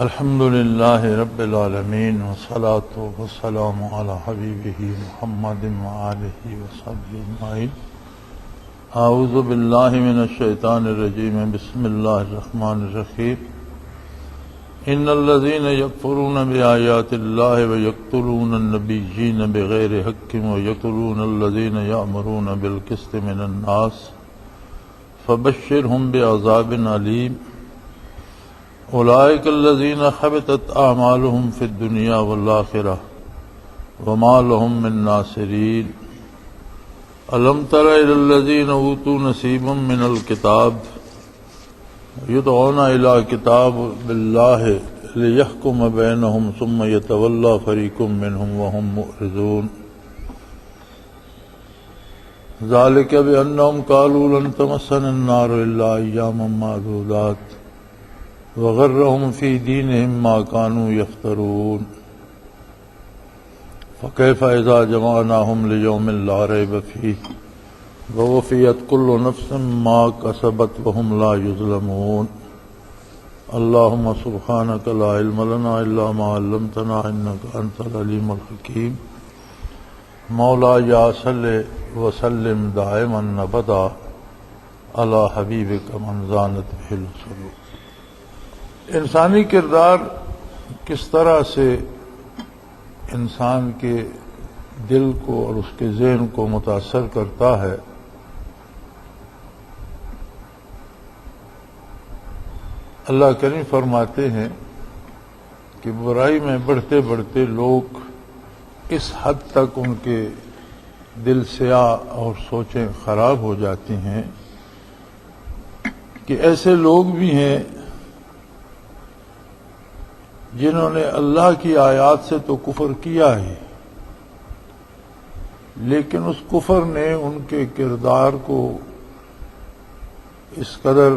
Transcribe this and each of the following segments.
الحمد للہ رب العالمین والصلاة والسلام علی حبیبہ محمد وآلہ وصحبہ اجمعین۔ اعوذ باللہ من الشیطان الرجیم، بسم اللہ الرحمن الرحیم۔ ان الذین یکفرون بآیات اللہ ویقتلون النبیین بغیر حق ویقتلون الذین یأمرون بالقسط من الناس فبشرہم بعذاب علیم۔ اولئک الذین حبطت اعمالهم فی الدنیا والآخرہ وما لهم من ناصرین۔ الم تر الی الذین اوتوا نصیبا من الکتاب یدعون الی کتاب اللہ لیحکم بینہم ثم یتولی فریق منہم وهم معرضون۔ ذلک بانہم قالوا لن تمسنا النار الا ایاما معدودات وغرهم في دينهم ما كانوا يفترون۔ فكيف إذا جمعناهم ليوم لا ريب فيه ووفيت كل نفس ما كسبت وهم لا يظلمون۔ اللهم سبحانك لا علم لنا إلا ما علمتنا إنك أنت العليم الحكيم۔ مولاي صل وسلم دائما أبدا على حبيبك من زانت به السرور۔ انسانی کردار کس طرح سے انسان کے دل کو اور اس کے ذہن کو متاثر کرتا ہے، اللہ کریم فرماتے ہیں کہ برائی میں بڑھتے بڑھتے لوگ اس حد تک ان کے دل سیاہ اور سوچیں خراب ہو جاتی ہیں کہ ایسے لوگ بھی ہیں جنہوں نے اللہ کی آیات سے تو کفر کیا ہے، لیکن اس کفر نے ان کے کردار کو اس قدر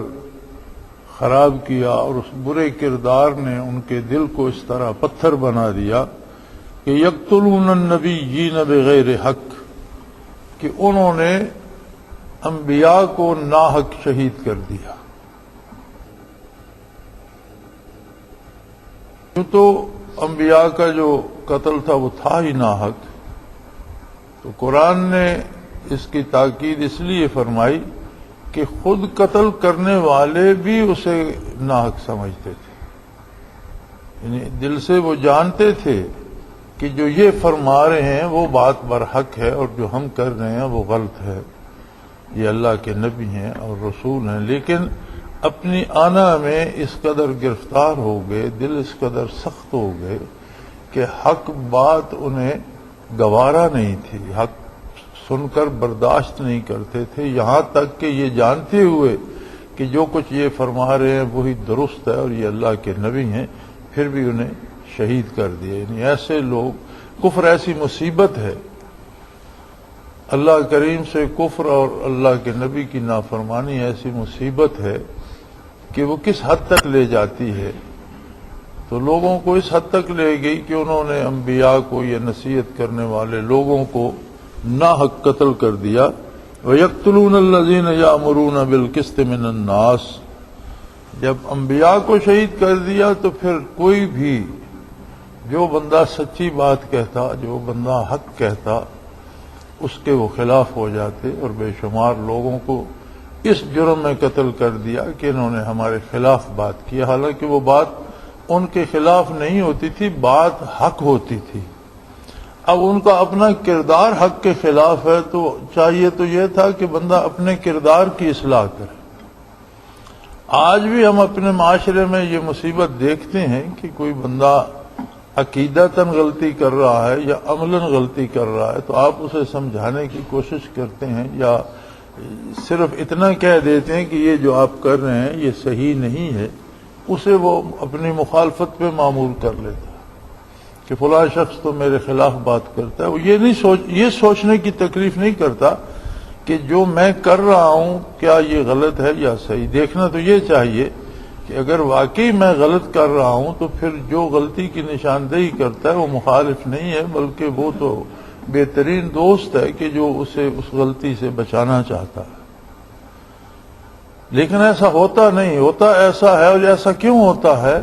خراب کیا اور اس برے کردار نے ان کے دل کو اس طرح پتھر بنا دیا کہ یقتلون النبیین بغیر حق، کہ انہوں نے انبیاء کو ناحق شہید کر دیا۔ تو انبیاء کا جو قتل تھا وہ تھا ہی ناحق، تو قرآن نے اس کی تاکید اس لیے فرمائی کہ خود قتل کرنے والے بھی اسے ناحق سمجھتے تھے، یعنی دل سے وہ جانتے تھے کہ جو یہ فرما رہے ہیں وہ بات برحق ہے اور جو ہم کر رہے ہیں وہ غلط ہے، یہ اللہ کے نبی ہیں اور رسول ہیں، لیکن اپنی آنا میں اس قدر گرفتار ہو گئے، دل اس قدر سخت ہو گئے کہ حق بات انہیں گوارا نہیں تھی، حق سن کر برداشت نہیں کرتے تھے، یہاں تک کہ یہ جانتے ہوئے کہ جو کچھ یہ فرما رہے ہیں وہی درست ہے اور یہ اللہ کے نبی ہیں، پھر بھی انہیں شہید کر دیا۔ یعنی ایسے لوگ، کفر ایسی مصیبت ہے، اللہ کریم سے کفر اور اللہ کے نبی کی نافرمانی ایسی مصیبت ہے کہ وہ کس حد تک لے جاتی ہے، تو لوگوں کو اس حد تک لے گئی کہ انہوں نے انبیاء کو، یہ نصیحت کرنے والے لوگوں کو ناحق قتل کر دیا۔ وَيَقْتُلُونَ الَّذِينَ يَأْمُرُونَ بِالْقِسْطِ مِنَ النَّاسِ، جب انبیاء کو شہید کر دیا تو پھر کوئی بھی جو بندہ سچی بات کہتا، جو بندہ حق کہتا، اس کے وہ خلاف ہو جاتے، اور بے شمار لوگوں کو اس جرم میں قتل کر دیا کہ انہوں نے ہمارے خلاف بات کی، حالانکہ وہ بات ان کے خلاف نہیں ہوتی تھی، بات حق ہوتی تھی۔ اب ان کا اپنا کردار حق کے خلاف ہے، تو چاہیے تو یہ تھا کہ بندہ اپنے کردار کی اصلاح کرے۔ آج بھی ہم اپنے معاشرے میں یہ مصیبت دیکھتے ہیں کہ کوئی بندہ عقیدتاً غلطی کر رہا ہے یا عملاً غلطی کر رہا ہے تو آپ اسے سمجھانے کی کوشش کرتے ہیں یا صرف اتنا کہہ دیتے ہیں کہ یہ جو آپ کر رہے ہیں یہ صحیح نہیں ہے، اسے وہ اپنی مخالفت پہ معمول کر لیتا ہے کہ فلاں شخص تو میرے خلاف بات کرتا ہے۔ وہ یہ سوچنے کی تکلیف نہیں کرتا کہ جو میں کر رہا ہوں کیا یہ غلط ہے یا صحیح۔ دیکھنا تو یہ چاہیے کہ اگر واقعی میں غلط کر رہا ہوں تو پھر جو غلطی کی نشاندہی کرتا ہے وہ مخالف نہیں ہے، بلکہ وہ تو بہترین دوست ہے کہ جو اسے اس غلطی سے بچانا چاہتا ہے۔ لیکن ایسا ہوتا نہیں، ہوتا ایسا ہے، اور ایسا کیوں ہوتا ہے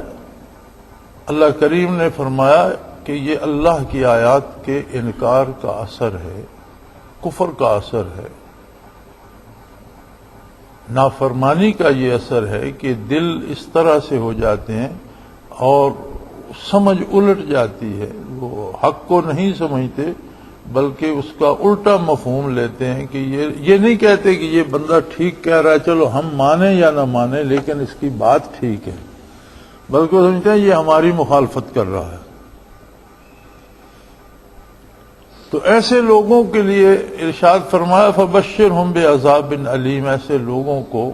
اللہ کریم نے فرمایا کہ یہ اللہ کی آیات کے انکار کا اثر ہے، کفر کا اثر ہے، نافرمانی کا یہ اثر ہے کہ دل اس طرح سے ہو جاتے ہیں اور سمجھ الٹ جاتی ہے، وہ حق کو نہیں سمجھتے بلکہ اس کا الٹا مفہوم لیتے ہیں کہ یہ نہیں کہتے کہ یہ بندہ ٹھیک کہہ رہا ہے چلو ہم مانیں یا نہ مانیں لیکن اس کی بات ٹھیک ہے، بلکہ وہ سمجھتے ہیں یہ ہماری مخالفت کر رہا ہے۔ تو ایسے لوگوں کے لیے ارشاد فرمایا فبشرہم بعذاب علیم، ایسے لوگوں کو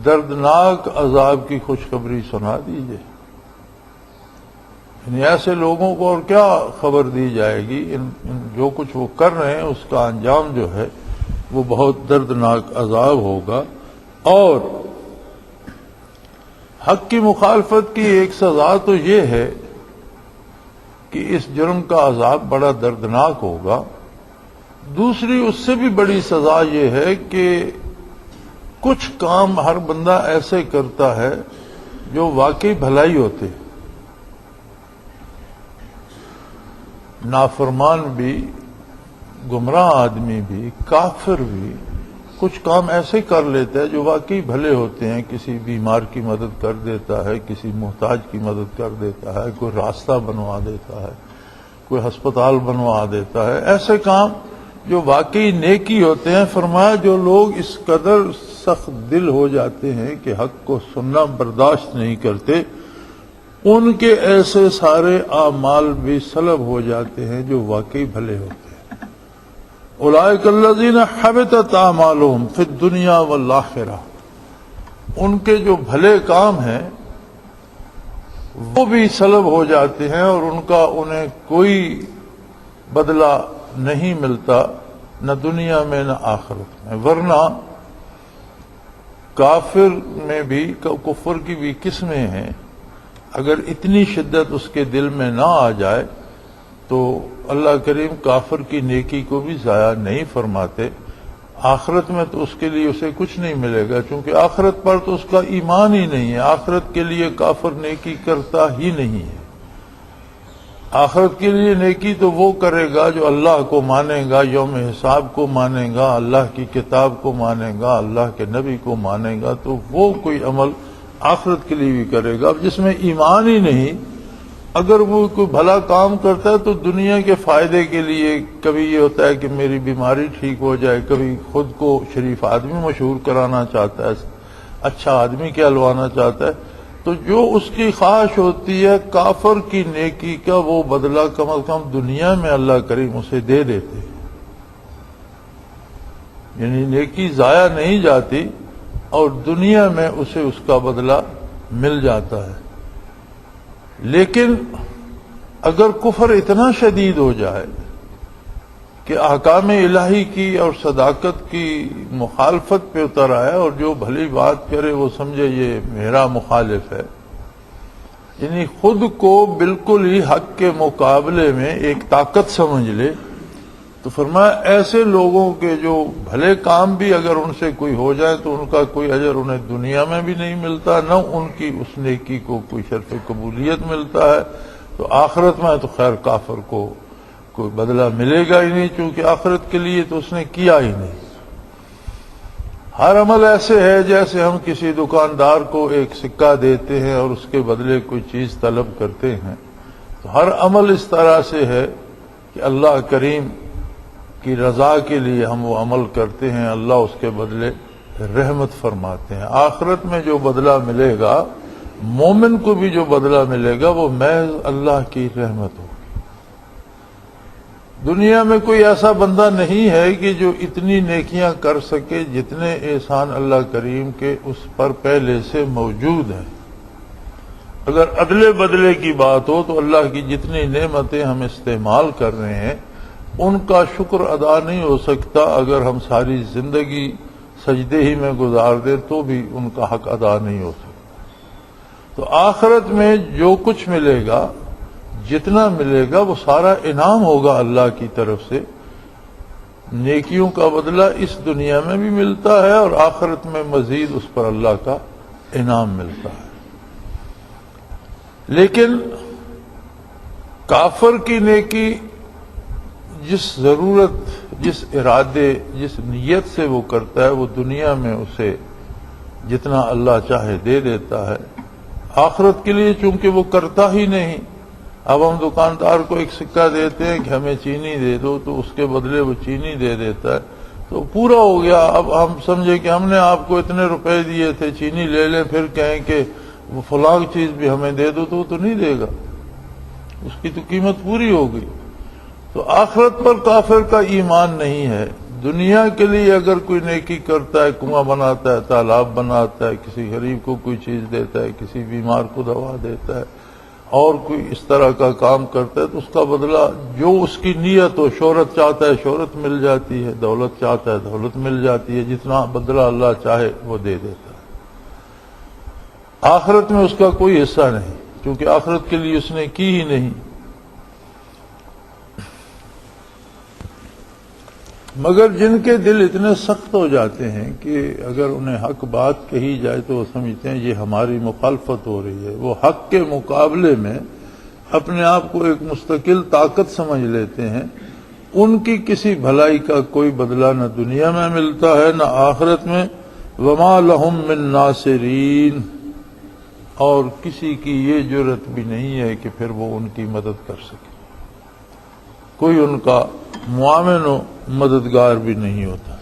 دردناک عذاب کی خوشخبری سنا دیجئے۔ یعنی ایسے لوگوں کو اور کیا خبر دی جائے گی، جو کچھ وہ کر رہے ہیں اس کا انجام جو ہے وہ بہت دردناک عذاب ہوگا۔ اور حق کی مخالفت کی ایک سزا تو یہ ہے کہ اس جرم کا عذاب بڑا دردناک ہوگا، دوسری اس سے بھی بڑی سزا یہ ہے کہ کچھ کام ہر بندہ ایسے کرتا ہے جو واقعی بھلائی ہوتے، نافرمان بھی، گمراہ آدمی بھی، کافر بھی کچھ کام ایسے کر لیتا ہے جو واقعی بھلے ہوتے ہیں، کسی بیمار کی مدد کر دیتا ہے، کسی محتاج کی مدد کر دیتا ہے، کوئی راستہ بنوا دیتا ہے، کوئی ہسپتال بنوا دیتا ہے، ایسے کام جو واقعی نیکی ہوتے ہیں۔ فرمایا جو لوگ اس قدر سخت دل ہو جاتے ہیں کہ حق کو سننا برداشت نہیں کرتے، ان کے ایسے سارے اعمال بھی سلب ہو جاتے ہیں جو واقعی بھلے ہوتے ہیں۔ اولئک الذین حبطت اعمالہم فی الدنیا والآخرہ، ان کے جو بھلے کام ہیں وہ بھی سلب ہو جاتے ہیں اور انہیں کوئی بدلہ نہیں ملتا، نہ دنیا میں نہ آخرت میں۔ ورنہ کافر میں بھی، کفر کی بھی قسمیں ہیں، اگر اتنی شدت اس کے دل میں نہ آ جائے تو اللہ کریم کافر کی نیکی کو بھی ضائع نہیں فرماتے، آخرت میں تو اس کے لیے اسے کچھ نہیں ملے گا، چونکہ آخرت پر تو اس کا ایمان ہی نہیں ہے، آخرت کے لیے کافر نیکی کرتا ہی نہیں ہے۔ آخرت کے لیے نیکی تو وہ کرے گا جو اللہ کو مانے گا، یوم حساب کو مانے گا، اللہ کی کتاب کو مانے گا، اللہ کے نبی کو مانے گا، تو وہ کوئی عمل آخرت کے لیے بھی کرے گا۔ اب جس میں ایمان ہی نہیں، اگر وہ کوئی بھلا کام کرتا ہے تو دنیا کے فائدے کے لیے، کبھی یہ ہوتا ہے کہ میری بیماری ٹھیک ہو جائے، کبھی خود کو شریف آدمی مشہور کرانا چاہتا ہے، اچھا آدمی کہلوانا چاہتا ہے، تو جو اس کی خواہش ہوتی ہے کافر کی نیکی کا وہ بدلہ کم از کم دنیا میں اللہ کریم اسے دے دیتے، یعنی نیکی ضائع نہیں جاتی اور دنیا میں اسے اس کا بدلہ مل جاتا ہے۔ لیکن اگر کفر اتنا شدید ہو جائے کہ احکام الہی کی اور صداقت کی مخالفت پہ اتر آئے اور جو بھلی بات کرے وہ سمجھے یہ میرا مخالف ہے، یعنی خود کو بالکل ہی حق کے مقابلے میں ایک طاقت سمجھ لے، تو فرمایا ایسے لوگوں کے جو بھلے کام بھی اگر ان سے کوئی ہو جائے تو ان کا کوئی اجر انہیں دنیا میں بھی نہیں ملتا، نہ ان کی اس نیکی کو کوئی شرف قبولیت ملتا ہے، تو آخرت میں تو خیر کافر کو کوئی بدلہ ملے گا ہی نہیں، چونکہ آخرت کے لیے تو اس نے کیا ہی نہیں۔ ہر عمل ایسے ہے جیسے ہم کسی دکاندار کو ایک سکہ دیتے ہیں اور اس کے بدلے کوئی چیز طلب کرتے ہیں، تو ہر عمل اس طرح سے ہے کہ اللہ کریم کی رضا کے لیے ہم وہ عمل کرتے ہیں، اللہ اس کے بدلے رحمت فرماتے ہیں۔ آخرت میں جو بدلہ ملے گا، مومن کو بھی جو بدلہ ملے گا وہ محض اللہ کی رحمت ہوگی۔ دنیا میں کوئی ایسا بندہ نہیں ہے کہ جو اتنی نیکیاں کر سکے جتنے احسان اللہ کریم کے اس پر پہلے سے موجود ہیں۔ اگر عدل بدلے کی بات ہو تو اللہ کی جتنی نعمتیں ہم استعمال کر رہے ہیں ان کا شکر ادا نہیں ہو سکتا، اگر ہم ساری زندگی سجدے ہی میں گزار دیں تو بھی ان کا حق ادا نہیں ہو سکتا۔ تو آخرت میں جو کچھ ملے گا، جتنا ملے گا، وہ سارا انعام ہوگا اللہ کی طرف سے۔ نیکیوں کا بدلہ اس دنیا میں بھی ملتا ہے اور آخرت میں مزید اس پر اللہ کا انعام ملتا ہے۔ لیکن کافر کی نیکی جس ضرورت، جس ارادے، جس نیت سے وہ کرتا ہے، وہ دنیا میں اسے جتنا اللہ چاہے دے دیتا ہے۔ آخرت کے لیے چونکہ وہ کرتا ہی نہیں، اب ہم دکاندار کو ایک سکہ دیتے ہیں کہ ہمیں چینی دے دو، تو اس کے بدلے وہ چینی دے دیتا ہے، تو پورا ہو گیا۔ اب ہم سمجھے کہ ہم نے آپ کو اتنے روپے دیے تھے، چینی لے لیں، پھر کہیں کہ وہ فلاں چیز بھی ہمیں دے دو، تو وہ تو نہیں دے گا، اس کی تو قیمت پوری ہو گئی۔ تو آخرت پر کافر کا ایمان نہیں ہے۔ دنیا کے لیے اگر کوئی نیکی کرتا ہے، کنواں بناتا ہے، تالاب بناتا ہے، کسی غریب کو کوئی چیز دیتا ہے، کسی بیمار کو دوا دیتا ہے، اور کوئی اس طرح کا کام کرتا ہے، تو اس کا بدلہ جو اس کی نیت ہو، شہرت چاہتا ہے شہرت مل جاتی ہے، دولت چاہتا ہے دولت مل جاتی ہے، جتنا بدلہ اللہ چاہے وہ دے دیتا ہے۔ آخرت میں اس کا کوئی حصہ نہیں، کیونکہ آخرت کے لیے اس نے کی ہی نہیں۔ مگر جن کے دل اتنے سخت ہو جاتے ہیں کہ اگر انہیں حق بات کہی جائے تو وہ سمجھتے ہیں یہ ہماری مخالفت ہو رہی ہے، وہ حق کے مقابلے میں اپنے آپ کو ایک مستقل طاقت سمجھ لیتے ہیں، ان کی کسی بھلائی کا کوئی بدلہ نہ دنیا میں ملتا ہے نہ آخرت میں۔ وما لہم من ناصرین، اور کسی کی یہ جرت بھی نہیں ہے کہ پھر وہ ان کی مدد کر سکے، کوئی ان کا معاون و مددگار بھی نہیں ہوتا۔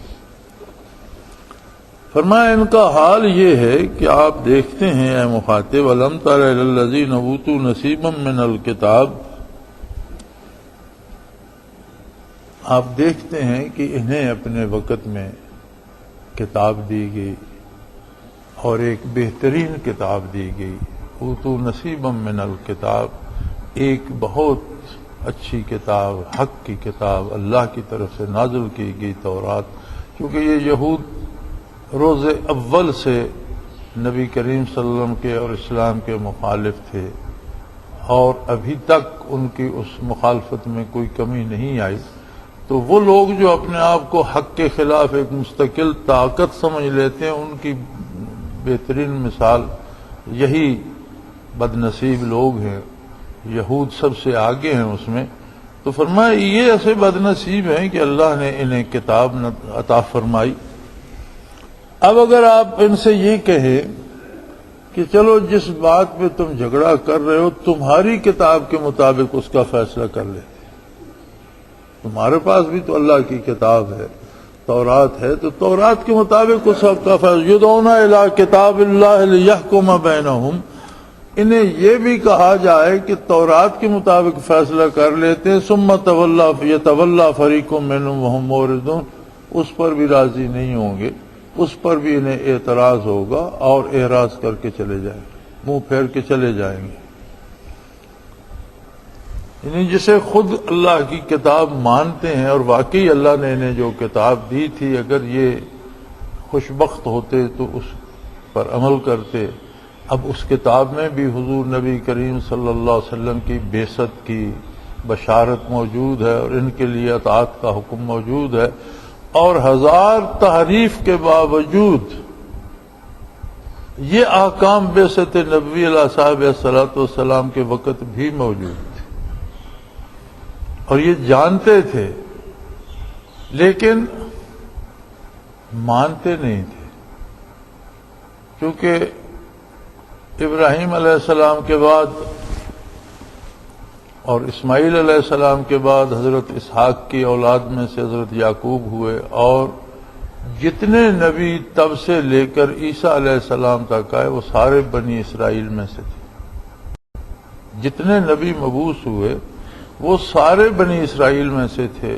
فرمایا ان کا حال یہ ہے کہ آپ دیکھتے ہیں اے مخاطب، الم تر الی الذین اوتوا نصیبا من الکتاب، آپ دیکھتے ہیں کہ انہیں اپنے وقت میں کتاب دی گئی، اور ایک بہترین کتاب دی گئی۔ اوتوا نصیبا من الکتاب، ایک بہت اچھی کتاب، حق کی کتاب، اللہ کی طرف سے نازل کی گئی تورات، کیونکہ یہ یہود روز اول سے نبی کریم صلی اللہ علیہ وسلم کے اور اسلام کے مخالف تھے، اور ابھی تک ان کی اس مخالفت میں کوئی کمی نہیں آئی۔ تو وہ لوگ جو اپنے آپ کو حق کے خلاف ایک مستقل طاقت سمجھ لیتے ہیں، ان کی بہترین مثال یہی بد نصیب لوگ ہیں۔ یہود سب سے آگے ہیں اس میں۔ تو فرمایا یہ ایسے بد نصیب ہیں کہ اللہ نے انہیں کتاب عطا فرمائی۔ اب اگر آپ ان سے یہ کہیں کہ چلو جس بات پہ تم جھگڑا کر رہے ہو تمہاری کتاب کے مطابق اس کا فیصلہ کر لیتے، تمہارے پاس بھی تو اللہ کی کتاب ہے، تورات ہے، تو تورات کے مطابق اس کا فیصلہ، یدعون الی کتاب اللہ لیحکم بینہم، انہیں یہ بھی کہا جائے کہ تورات کے مطابق فیصلہ کر لیتے ہیں، ثم یتولی فریق منہم وہم معرضون، اس پر بھی راضی نہیں ہوں گے، اس پر بھی انہیں اعتراض ہوگا اور اعراض کر کے چلے جائیں گے، منہ پھیر کے چلے جائیں گے۔ یعنی جسے خود اللہ کی کتاب مانتے ہیں، اور واقعی اللہ نے انہیں جو کتاب دی تھی، اگر یہ خوشبخت ہوتے تو اس پر عمل کرتے۔ اب اس کتاب میں بھی حضور نبی کریم صلی اللہ علیہ وسلم کی بعثت کی بشارت موجود ہے، اور ان کے لیے اطاعت کا حکم موجود ہے، اور ہزار تحریف کے باوجود یہ احکام بعثت نبوی علیہ صاحب الصلاۃ والسلام کے وقت بھی موجود تھے، اور یہ جانتے تھے لیکن مانتے نہیں تھے، کیونکہ ابراہیم علیہ السلام کے بعد اور اسماعیل علیہ السلام کے بعد حضرت اسحاق کی اولاد میں سے حضرت یعقوب ہوئے، اور جتنے نبی تب سے لے کر عیسیٰ علیہ السلام تک آئے وہ سارے بنی اسرائیل میں سے تھے۔ جتنے نبی مبعوث ہوئے وہ سارے بنی اسرائیل میں سے تھے،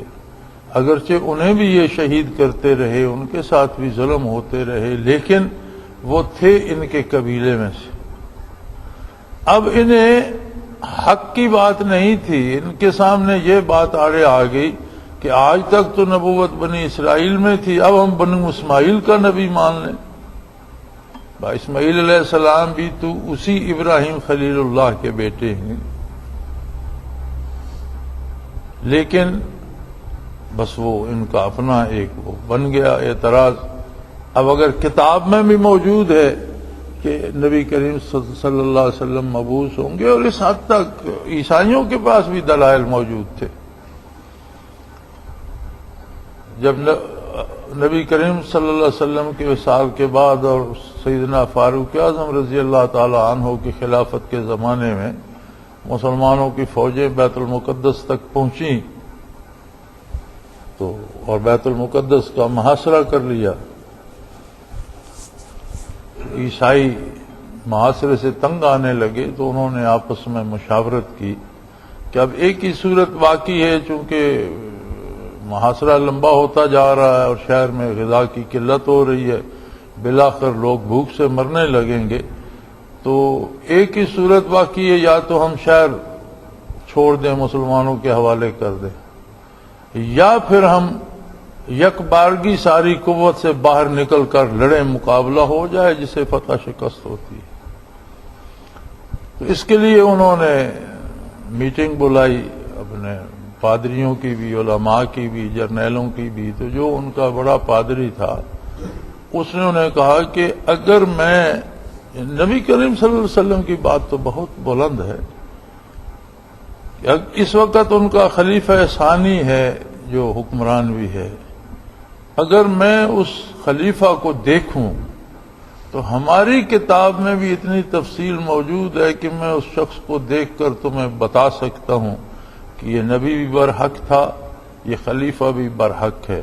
اگرچہ انہیں بھی یہ شہید کرتے رہے، ان کے ساتھ بھی ظلم ہوتے رہے، لیکن وہ تھے ان کے قبیلے میں سے۔ اب انہیں حق کی بات نہیں تھی، ان کے سامنے یہ بات آڑے آ گئی کہ آج تک تو نبوت بنی اسرائیل میں تھی، اب ہم بنو اسماعیل کا نبی مان لیں۔ اسماعیل علیہ السلام بھی تو اسی ابراہیم خلیل اللہ کے بیٹے ہیں، لیکن بس وہ ان کا اپنا ایک وہ بن گیا اعتراض۔ اب اگر کتاب میں بھی موجود ہے کہ نبی کریم صلی اللہ علیہ وسلم مبعوث ہوں گے، اور اس حد تک عیسائیوں کے پاس بھی دلائل موجود تھے۔ جب نبی کریم صلی اللہ علیہ وسلم کے وصال کے بعد اور سیدنا فاروق اعظم رضی اللہ تعالی عنہ کی خلافت کے زمانے میں مسلمانوں کی فوجیں بیت المقدس تک پہنچیں تو اور بیت المقدس کا محاصرہ کر لیا، عیسائی محاصرے سے تنگ آنے لگے، تو انہوں نے آپس میں مشاورت کی کہ اب ایک ہی صورت باقی ہے، چونکہ محاصرہ لمبا ہوتا جا رہا ہے اور شہر میں غذا کی قلت ہو رہی ہے، بالآخر لوگ بھوک سے مرنے لگیں گے، تو ایک ہی صورت باقی ہے، یا تو ہم شہر چھوڑ دیں، مسلمانوں کے حوالے کر دیں، یا پھر ہم یک بارگی ساری قوت سے باہر نکل کر لڑیں، مقابلہ ہو جائے جسے فتح شکست ہوتی ہے۔ تو اس کے لیے انہوں نے میٹنگ بلائی، اپنے پادریوں کی بھی، علماء کی بھی، جرنیلوں کی بھی۔ تو جو ان کا بڑا پادری تھا اس نے انہیں کہا کہ اگر میں، نبی کریم صلی اللہ علیہ وسلم کی بات تو بہت بلند ہے، اس وقت ان کا خلیفہ ثانی ہے جو حکمران بھی ہے، اگر میں اس خلیفہ کو دیکھوں تو ہماری کتاب میں بھی اتنی تفصیل موجود ہے کہ میں اس شخص کو دیکھ کر تمہیں بتا سکتا ہوں کہ یہ نبی بھی برحق تھا، یہ خلیفہ بھی برحق ہے،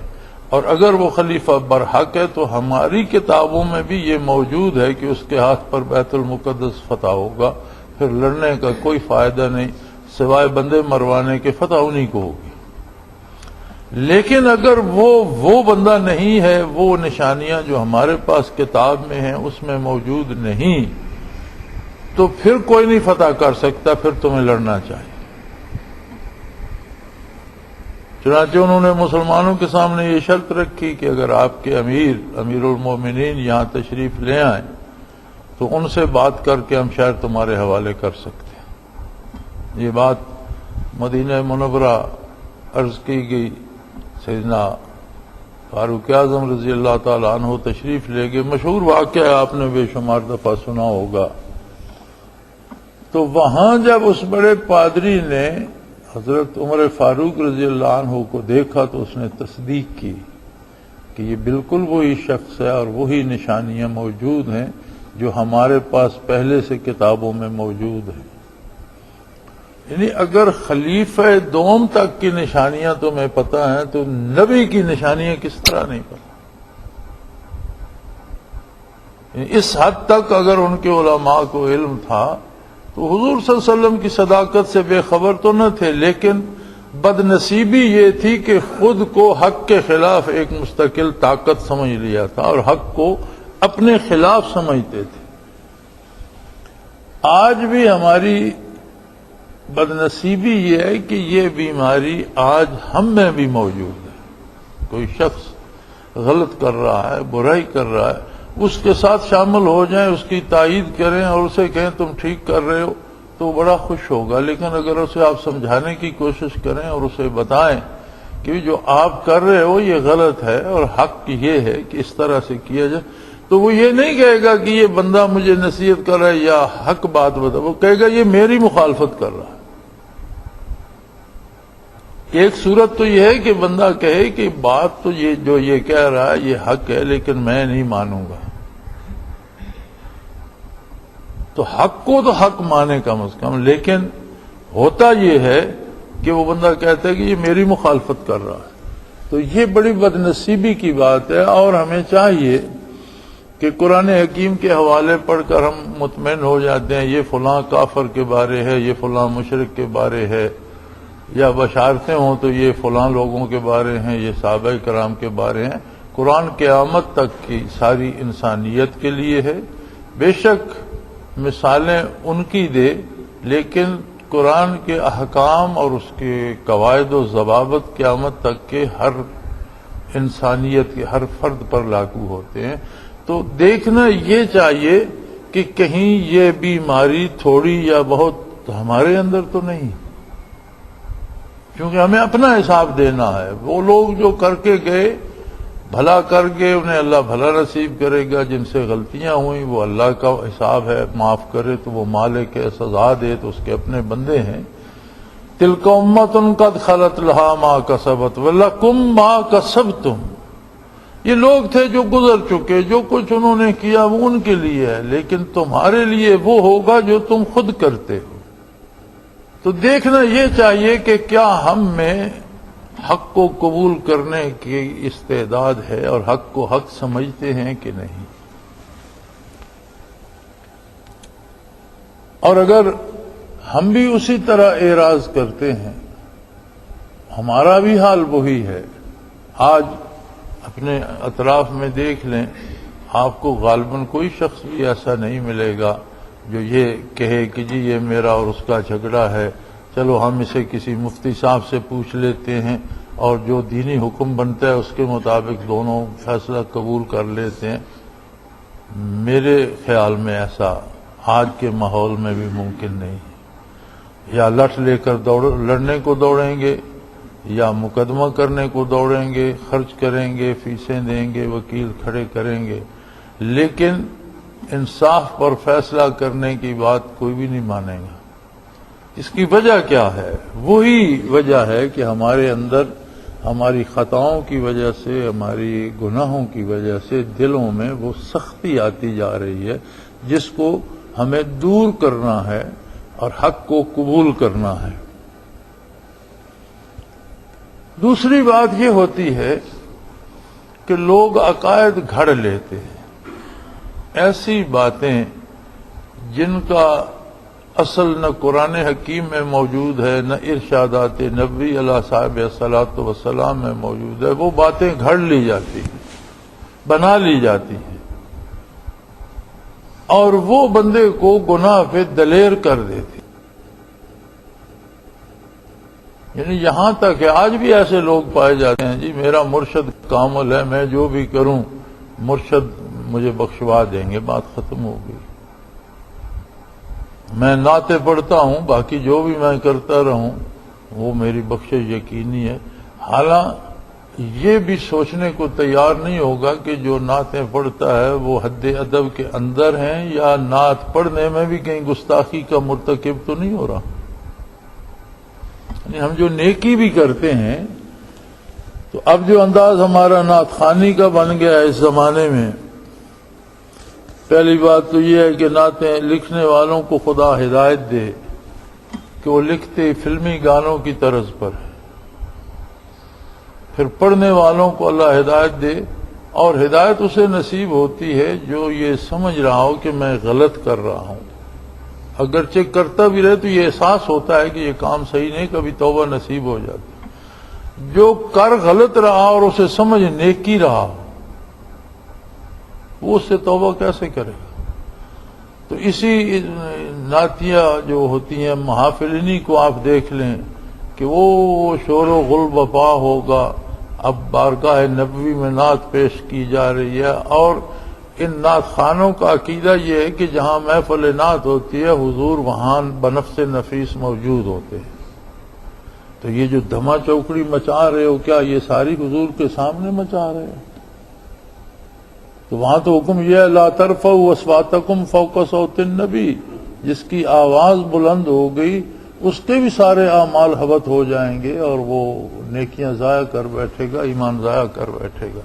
اور اگر وہ خلیفہ برحق ہے تو ہماری کتابوں میں بھی یہ موجود ہے کہ اس کے ہاتھ پر بیت المقدس فتح ہوگا، پھر لڑنے کا کوئی فائدہ نہیں سوائے بندے مروانے کے، فتح انہی کو ہوگی۔ لیکن اگر وہ بندہ نہیں ہے، وہ نشانیاں جو ہمارے پاس کتاب میں ہیں اس میں موجود نہیں، تو پھر کوئی نہیں فتح کر سکتا، پھر تمہیں لڑنا چاہیے۔ چنانچہ انہوں نے مسلمانوں کے سامنے یہ شرط رکھی کہ اگر آپ کے امیر المومنین یہاں تشریف لے آئیں تو ان سے بات کر کے ہم شہر تمہارے حوالے کر سکتے ہیں۔ یہ بات مدینہ منورہ عرض کی گئی، سیدنا فاروق اعظم رضی اللہ تعالی عنہ تشریف لے گئے، مشہور واقعہ ہے، آپ نے بے شمار دفعہ سنا ہوگا۔ تو وہاں جب اس بڑے پادری نے حضرت عمر فاروق رضی اللہ عنہ کو دیکھا تو اس نے تصدیق کی کہ یہ بالکل وہی شخص ہے اور وہی نشانیاں موجود ہیں جو ہمارے پاس پہلے سے کتابوں میں موجود ہیں۔ یعنی اگر خلیفہ دوم تک کی نشانیاں تمہیں پتہ ہیں تو نبی کی نشانیاں کس طرح نہیں پتہ؟ یعنی اس حد تک اگر ان کے علماء کو علم تھا تو حضور صلی اللہ علیہ وسلم کی صداقت سے بے خبر تو نہ تھے، لیکن بد نصیبی یہ تھی کہ خود کو حق کے خلاف ایک مستقل طاقت سمجھ لیا تھا اور حق کو اپنے خلاف سمجھتے تھے۔ آج بھی ہماری بد نصیبی یہ ہے کہ یہ بیماری آج ہم میں بھی موجود ہے۔ کوئی شخص غلط کر رہا ہے، برائی کر رہا ہے، اس کے ساتھ شامل ہو جائیں، اس کی تائید کریں اور اسے کہیں تم ٹھیک کر رہے ہو تو بڑا خوش ہوگا، لیکن اگر اسے آپ سمجھانے کی کوشش کریں اور اسے بتائیں کہ جو آپ کر رہے ہو یہ غلط ہے اور حق یہ ہے کہ اس طرح سے کیا جائے، تو وہ یہ نہیں کہے گا کہ یہ بندہ مجھے نصیحت کر رہا ہے یا حق بات بتا، وہ کہے گا یہ میری مخالفت کر رہا ہے۔ ایک صورت تو یہ ہے کہ بندہ کہے کہ بات تو یہ جو یہ کہہ رہا ہے یہ حق ہے لیکن میں نہیں مانوں گا، تو حق کو تو حق مانے کم از کم، لیکن ہوتا یہ ہے کہ وہ بندہ کہتا ہے کہ یہ میری مخالفت کر رہا ہے۔ تو یہ بڑی بد نصیبی کی بات ہے، اور ہمیں چاہیے کہ قرآن حکیم کے حوالے پڑھ کر ہم مطمئن ہو جاتے ہیں یہ فلاں کافر کے بارے ہے، یہ فلاں مشرک کے بارے ہے، یا بشارتیں ہوں تو یہ فلاں لوگوں کے بارے ہیں، یہ صحابہ کرام کے بارے ہیں۔ قرآن قیامت تک کی ساری انسانیت کے لیے ہے، بے شک مثالیں ان کی دے، لیکن قرآن کے احکام اور اس کے قواعد و ضوابط قیامت تک کے ہر انسانیت کے ہر فرد پر لاگو ہوتے ہیں۔ تو دیکھنا یہ چاہیے کہ کہیں یہ بیماری تھوڑی یا بہت ہمارے اندر تو نہیں، کیونکہ ہمیں اپنا حساب دینا ہے۔ وہ لوگ جو کر کے گئے بھلا کر کے انہیں اللہ بھلا نصیب کرے گا، جن سے غلطیاں ہوئیں وہ اللہ کا حساب ہے، معاف کرے تو وہ مالک ہے، سزا دے تو اس کے اپنے بندے ہیں۔ تلک امۃ قد خلت لہا ما کسبت ولکم ما کسبتم، یہ لوگ تھے جو گزر چکے، جو کچھ انہوں نے کیا وہ ان کے لیے ہے، لیکن تمہارے لیے وہ ہوگا جو تم خود کرتے ہو۔ تو دیکھنا یہ چاہیے کہ کیا ہم میں حق کو قبول کرنے کی استعداد ہے اور حق کو حق سمجھتے ہیں کہ نہیں۔ اور اگر ہم بھی اسی طرح اعراض کرتے ہیں، ہمارا بھی حال وہی ہے۔ آج اپنے اطراف میں دیکھ لیں، آپ کو غالباً کوئی شخص بھی ایسا نہیں ملے گا جو یہ کہے کہ جی یہ میرا اور اس کا جھگڑا ہے، چلو ہم اسے کسی مفتی صاحب سے پوچھ لیتے ہیں اور جو دینی حکم بنتا ہے اس کے مطابق دونوں فیصلہ قبول کر لیتے ہیں۔ میرے خیال میں ایسا آج کے ماحول میں بھی ممکن نہیں ہے۔ یا لٹھ لے کر لڑنے کو دوڑیں گے، یا مقدمہ کرنے کو دوڑیں گے، خرچ کریں گے، فیسیں دیں گے، وکیل کھڑے کریں گے، لیکن انصاف پر فیصلہ کرنے کی بات کوئی بھی نہیں مانے گا۔ اس کی وجہ کیا ہے؟ وہی وجہ ہے کہ ہمارے اندر ہماری خطاؤں کی وجہ سے، ہماری گناہوں کی وجہ سے دلوں میں وہ سختی آتی جا رہی ہے جس کو ہمیں دور کرنا ہے اور حق کو قبول کرنا ہے۔ دوسری بات یہ ہوتی ہے کہ لوگ عقائد گھڑ لیتے ہیں، ایسی باتیں جن کا اصل نہ قرآن حکیم میں موجود ہے، نہ ارشادات نبی علیہ صاحب الصلاۃ والسلام میں موجود ہے، وہ باتیں گھڑ لی جاتی ہیں، بنا لی جاتی ہیں، اور وہ بندے کو گناہ پہ دلیر کر دیتی۔ یعنی یہاں تک کہ آج بھی ایسے لوگ پائے جاتے ہیں، جی میرا مرشد کامل ہے، میں جو بھی کروں مرشد مجھے بخشوا دیں گے، بات ختم ہو گئی۔ میں نعتیں پڑھتا ہوں، باقی جو بھی میں کرتا رہوں وہ میری بخشش یقینی ہے۔ حالانکہ یہ بھی سوچنے کو تیار نہیں ہوگا کہ جو نعتیں پڑھتا ہے وہ حد ادب کے اندر ہیں، یا نعت پڑھنے میں بھی کہیں گستاخی کا مرتکب تو نہیں ہو رہا۔ یعنی ہم جو نیکی بھی کرتے ہیں، تو اب جو انداز ہمارا نعت خوانی کا بن گیا ہے اس زمانے میں، پہلی بات تو یہ ہے کہ نعتیں لکھنے والوں کو خدا ہدایت دے کہ وہ لکھتے فلمی گانوں کی طرز پر ہے، پھر پڑھنے والوں کو اللہ ہدایت دے، اور ہدایت اسے نصیب ہوتی ہے جو یہ سمجھ رہا ہو کہ میں غلط کر رہا ہوں، اگرچہ کرتا بھی رہے تو یہ احساس ہوتا ہے کہ یہ کام صحیح نہیں، کبھی توبہ نصیب ہو جاتی۔ جو کر غلط رہا اور اسے سمجھ نیکی رہا، وہ اس سے توبہ کیسے کرے گا؟ تو اسی نعتیہ جو ہوتی ہیں محافل، انہی کو آپ دیکھ لیں کہ وہ شور و غل بپا ہوگا، اب بارگاہ نبوی میں نعت پیش کی جا رہی ہے، اور ان نعت خانوں کا عقیدہ یہ ہے کہ جہاں محفل نعت ہوتی ہے حضور وہاں بنفس نفیس موجود ہوتے ہیں۔ تو یہ جو دھما چوکڑی مچا رہے ہو، کیا یہ ساری حضور کے سامنے مچا رہے ہو؟ تو وہاں تو حکم یہ ہے لا ترفعوا اصواتکم فوق صوت النبی، جس کی آواز بلند ہو گئی اس کے بھی سارے اعمال حبط ہو جائیں گے، اور وہ نیکیاں ضائع کر بیٹھے گا، ایمان ضائع کر بیٹھے گا۔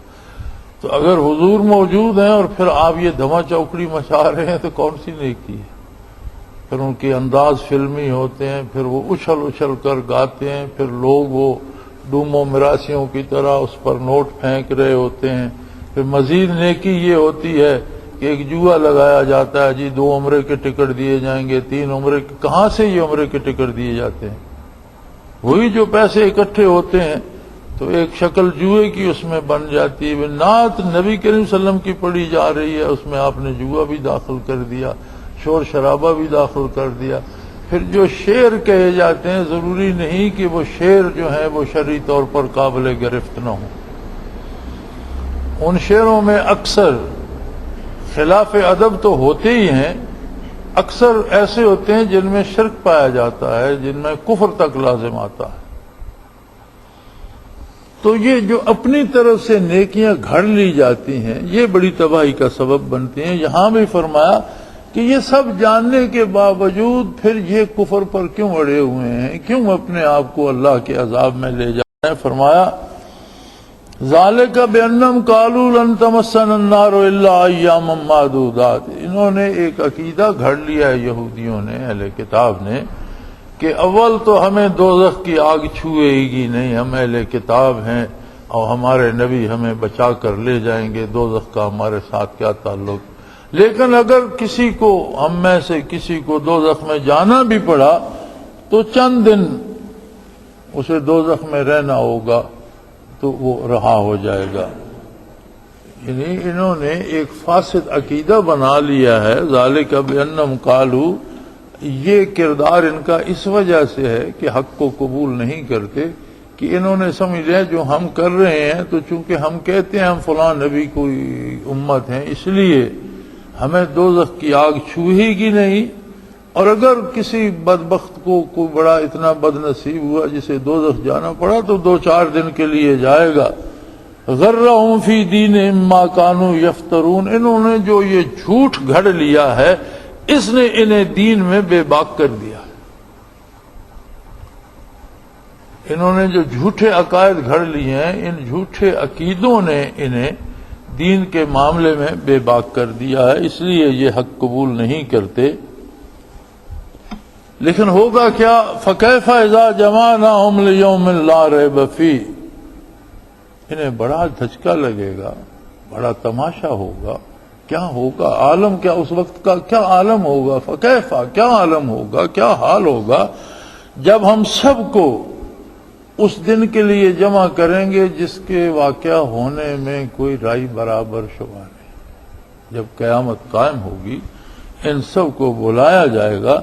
تو اگر حضور موجود ہیں اور پھر آپ یہ دھما چوکڑی مچا رہے ہیں تو کون سی نیکی ہے؟ پھر ان کے انداز فلمی ہوتے ہیں، پھر وہ اچھل اچھل کر گاتے ہیں، پھر لوگ وہ ڈوموں مراسیوں کی طرح اس پر نوٹ پھینک رہے ہوتے ہیں۔ پھر مزید نیکی یہ ہوتی ہے کہ ایک جوا لگایا جاتا ہے، جی 2 عمرے کے ٹکٹ دیے جائیں گے، 3 عمرے کے، کہاں سے یہ عمرے کے ٹکٹ دیے جاتے ہیں؟ وہی جو پیسے اکٹھے ہوتے ہیں تو ایک شکل جوئے کی اس میں بن جاتی ہے۔ نعت نبی کریم صلی اللہ علیہ وسلم کی پڑھی جا رہی ہے، اس میں آپ نے جوا بھی داخل کر دیا، شور شرابہ بھی داخل کر دیا۔ پھر جو شعر کہے جاتے ہیں، ضروری نہیں کہ وہ شعر جو ہیں وہ شرعی طور پر قابل گرفت نہ ہوں۔ ان شعروں میں اکثر خلاف ادب تو ہوتے ہی ہیں، اکثر ایسے ہوتے ہیں جن میں شرک پایا جاتا ہے، جن میں کفر تک لازم آتا ہے۔ تو یہ جو اپنی طرف سے نیکیاں گھڑ لی جاتی ہیں یہ بڑی تباہی کا سبب بنتی ہیں۔ یہاں بھی فرمایا کہ یہ سب جاننے کے باوجود پھر یہ کفر پر کیوں اڑے ہوئے ہیں، کیوں اپنے آپ کو اللہ کے عذاب میں لے جائیں۔ فرمایا ذالک بانہم قالوا لن تمسنا النار الا ایاما معدودات، انہوں نے ایک عقیدہ گھڑ لیا ہے یہودیوں نے، اہل کتاب نے، کہ اول تو ہمیں دوزخ کی آگ چھوئے گی نہیں، ہم اہل کتاب ہیں اور ہمارے نبی ہمیں بچا کر لے جائیں گے، دوزخ کا ہمارے ساتھ کیا تعلق۔ لیکن اگر کسی کو ہم میں سے کسی کو دوزخ میں جانا بھی پڑا تو چند دن اسے دوزخ میں رہنا ہوگا تو وہ رہا ہو جائے گا۔ یعنی انہوں نے ایک فاسد عقیدہ بنا لیا ہے۔ ذالک بانہم قالوا، یہ کردار ان کا اس وجہ سے ہے کہ حق کو قبول نہیں کرتے کہ انہوں نے سمجھ لیا جو ہم کر رہے ہیں تو چونکہ ہم کہتے ہیں ہم فلاں نبی کوئی امت ہیں اس لیے ہمیں دوزخ کی آگ چھوئے گی نہیں، اور اگر کسی بدبخت کو کوئی بڑا اتنا بد نصیب ہوا جسے دوزخ جانا پڑا تو 2-4 دن کے لیے جائے گا۔ غرہم فی دینہم ما کانوا یفترون، انہوں نے جو یہ جھوٹ گھڑ لیا ہے اس نے انہیں دین میں بے باک کر دیا۔ انہوں نے جو جھوٹے عقائد گھڑ لیے ہیں، ان جھوٹے عقیدوں نے انہیں دین کے معاملے میں بے باک کر دیا ہے، اس لیے یہ حق قبول نہیں کرتے۔ لیکن ہوگا کیا؟ فَكَيْفَ إِذَا جَمَعْنَاهُمْ لِيَوْمٍ لَا رَيْبَ فِيهِ، انہیں بڑا دھچکا لگے گا، بڑا تماشا ہوگا۔ کیا ہوگا؟ عالم کیا اس وقت کا کیا عالم ہوگا؟ فَكَيْفَ، کیا عالم ہوگا، کیا حال ہوگا جب ہم سب کو اس دن کے لیے جمع کریں گے جس کے واقعہ ہونے میں کوئی رائی برابر شبہ نہیں۔ جب قیامت قائم ہوگی ان سب کو بلایا جائے گا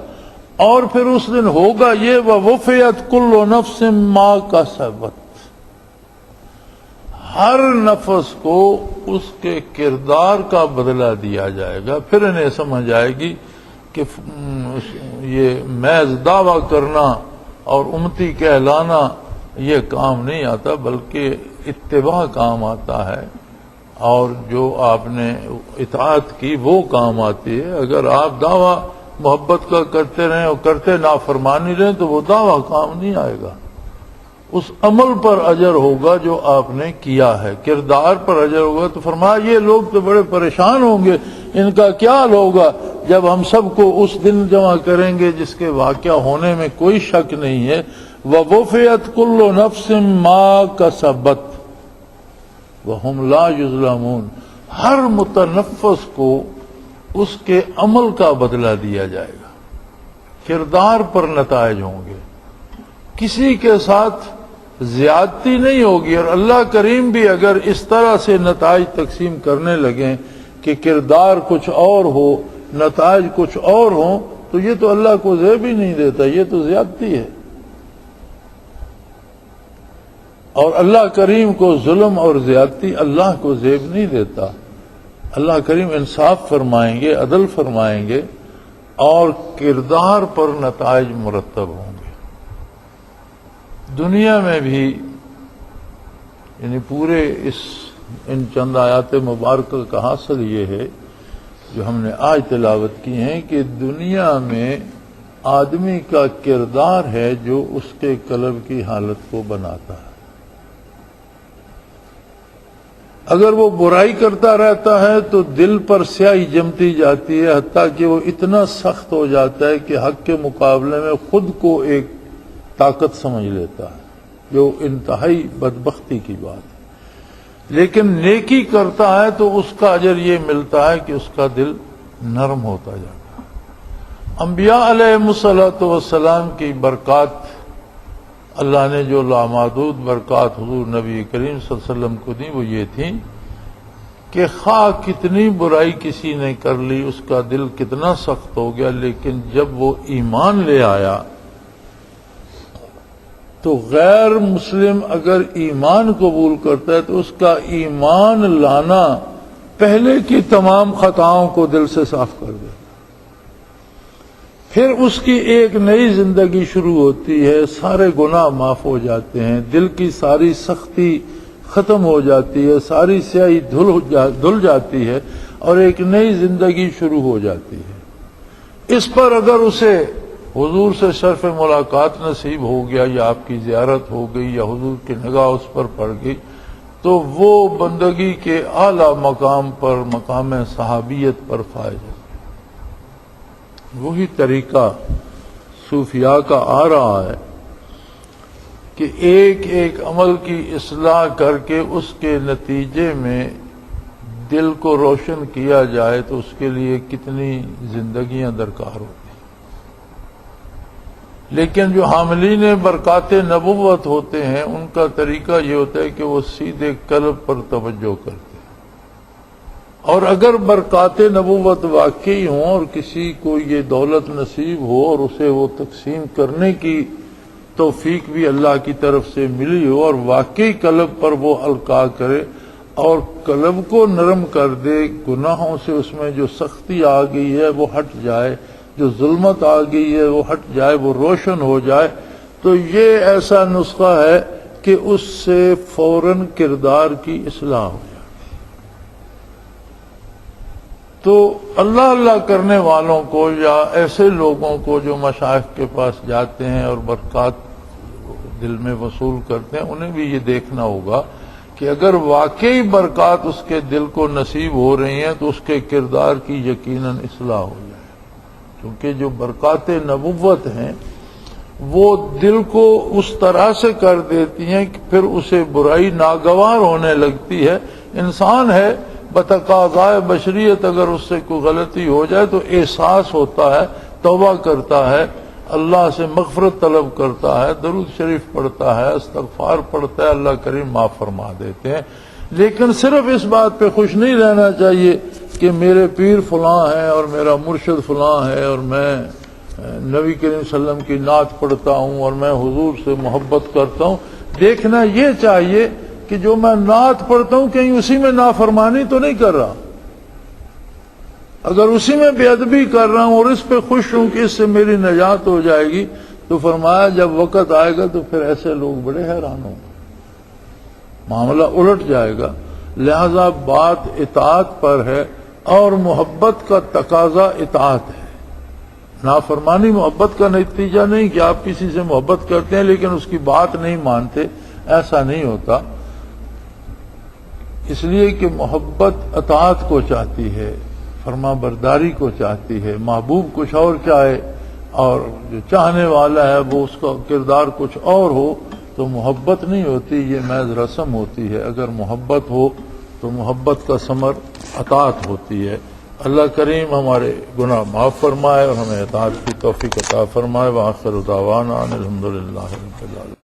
اور پھر اس دن ہوگا یہ وَوُفِّيَتْ كُلُّ نَفْسٍ مَا كَسَبَتْ، ہر نفس کو اس کے کردار کا بدلہ دیا جائے گا۔ پھر انہیں سمجھ آئے گی کہ یہ محض دعویٰ کرنا اور امتی کہلانا یہ کام نہیں آتا بلکہ اتباع کام آتا ہے، اور جو آپ نے اطاعت کی وہ کام آتی ہے۔ اگر آپ دعویٰ محبت کا کرتے رہیں اور کرتے نافرمانی رہیں تو وہ دعویٰ کام نہیں آئے گا، اس عمل پر اجر ہوگا جو آپ نے کیا ہے، کردار پر اجر ہوگا۔ تو فرمایا یہ لوگ تو بڑے پریشان ہوں گے، ان کا کیا حال ہوگا جب ہم سب کو اس دن جمع کریں گے جس کے واقعہ ہونے میں کوئی شک نہیں ہے۔ وَوُفِّيَتْ كُلُّ نَفْسٍ مَا كَسَبَتْ وَهُمْ لَا يُظْلَمُونَ، ہر متنفس کو اس کے عمل کا بدلہ دیا جائے گا، کردار پر نتائج ہوں گے، کسی کے ساتھ زیادتی نہیں ہوگی۔ اور اللہ کریم بھی اگر اس طرح سے نتائج تقسیم کرنے لگیں کہ کردار کچھ اور ہو نتائج کچھ اور ہوں تو یہ تو اللہ کو زیب ہی نہیں دیتا، یہ تو زیادتی ہے۔ اور اللہ کریم کو ظلم اور زیادتی اللہ کو زیب نہیں دیتا۔ اللہ کریم انصاف فرمائیں گے، عدل فرمائیں گے اور کردار پر نتائج مرتب ہوں گے۔ دنیا میں بھی یعنی پورے ان چند آیات مبارکہ کا حاصل یہ ہے جو ہم نے آج تلاوت کی ہیں کہ دنیا میں آدمی کا کردار ہے جو اس کے قلب کی حالت کو بناتا ہے۔ اگر وہ برائی کرتا رہتا ہے تو دل پر سیاہی جمتی جاتی ہے، حتیٰ کہ وہ اتنا سخت ہو جاتا ہے کہ حق کے مقابلے میں خود کو ایک طاقت سمجھ لیتا ہے، جو انتہائی بدبختی کی بات ہے۔ لیکن نیکی کرتا ہے تو اس کا اجر یہ ملتا ہے کہ اس کا دل نرم ہوتا جاتا ہے۔ انبیاء علیہ الصلوۃ والسلام کی برکات، اللہ نے جو لامحدود برکات حضور نبی کریم صلی اللہ علیہ وسلم کو دی وہ یہ تھی کہ خواہ کتنی برائی کسی نے کر لی، اس کا دل کتنا سخت ہو گیا، لیکن جب وہ ایمان لے آیا تو غیر مسلم اگر ایمان قبول کرتا ہے تو اس کا ایمان لانا پہلے کی تمام خطاؤں کو دل سے صاف کر دے۔ پھر اس کی ایک نئی زندگی شروع ہوتی ہے، سارے گناہ معاف ہو جاتے ہیں، دل کی ساری سختی ختم ہو جاتی ہے، ساری سیاہی دھل جاتی ہے اور ایک نئی زندگی شروع ہو جاتی ہے۔ اس پر اگر اسے حضور سے شرف ملاقات نصیب ہو گیا یا آپ کی زیارت ہو گئی یا حضور کی نگاہ اس پر پڑ گئی تو وہ بندگی کے اعلی مقام پر، مقام صحابیت پر فائز ہے۔ وہی طریقہ صوفیاء کا آ رہا ہے کہ ایک ایک عمل کی اصلاح کر کے اس کے نتیجے میں دل کو روشن کیا جائے تو اس کے لیے کتنی زندگیاں درکار ہوتی ہیں۔ لیکن جو حاملین برکات نبوت ہوتے ہیں ان کا طریقہ یہ ہوتا ہے کہ وہ سیدھے قلب پر توجہ کرتے ہیں، اور اگر برکات نبوت واقعی ہوں اور کسی کو یہ دولت نصیب ہو اور اسے وہ تقسیم کرنے کی توفیق بھی اللہ کی طرف سے ملی ہو اور واقعی قلب پر وہ القاء کرے اور قلب کو نرم کر دے، گناہوں سے اس میں جو سختی آ گئی ہے وہ ہٹ جائے، جو ظلمت آ گئی ہے وہ ہٹ جائے، وہ روشن ہو جائے، تو یہ ایسا نسخہ ہے کہ اس سے فوراً کردار کی اصلاح ہو جائے۔ تو اللہ اللہ کرنے والوں کو یا ایسے لوگوں کو جو مشائخ کے پاس جاتے ہیں اور برکات دل میں وصول کرتے ہیں، انہیں بھی یہ دیکھنا ہوگا کہ اگر واقعی برکات اس کے دل کو نصیب ہو رہی ہیں تو اس کے کردار کی یقیناً اصلاح ہو جائے، کیونکہ جو برکات نبوت ہیں وہ دل کو اس طرح سے کر دیتی ہیں کہ پھر اسے برائی ناگوار ہونے لگتی ہے۔ انسان ہے، بتقاضائے بشریت اگر اس سے کوئی غلطی ہو جائے تو احساس ہوتا ہے، توبہ کرتا ہے، اللہ سے مغفرت طلب کرتا ہے، درود شریف پڑھتا ہے، استغفار پڑھتا ہے، اللہ کریم معاف فرما دیتے ہیں۔ لیکن صرف اس بات پہ خوش نہیں رہنا چاہیے کہ میرے پیر فلاں ہیں اور میرا مرشد فلاں ہے اور میں نبی کریم صلی اللہ علیہ وسلم کی نعت پڑھتا ہوں اور میں حضور سے محبت کرتا ہوں۔ دیکھنا یہ چاہیے کہ جو میں نعت پڑھتا ہوں کہیں اسی میں نافرمانی تو نہیں کر رہا۔ اگر اسی میں بے ادبی کر رہا ہوں اور اس پہ خوش ہوں کہ اس سے میری نجات ہو جائے گی، تو فرمایا جب وقت آئے گا تو پھر ایسے لوگ بڑے حیران ہوں گے، معاملہ الٹ جائے گا۔ لہذا بات اطاعت پر ہے اور محبت کا تقاضا اطاعت ہے۔ نافرمانی محبت کا نتیجہ نہیں کہ آپ کسی سے محبت کرتے ہیں لیکن اس کی بات نہیں مانتے، ایسا نہیں ہوتا۔ اس لیے کہ محبت اطاعت کو چاہتی ہے، فرما برداری کو چاہتی ہے۔ محبوب کچھ اور چاہے اور جو چاہنے والا ہے وہ اس کا کردار کچھ اور ہو تو محبت نہیں ہوتی، یہ محض رسم ہوتی ہے۔ اگر محبت ہو تو محبت کا ثمر اطاعت ہوتی ہے۔ اللہ کریم ہمارے گناہ معاف فرمائے اور ہمیں اطاعت کی توفیق عطا فرمائے۔ وآخر دعوانا ان الحمدللہ رب العالمین۔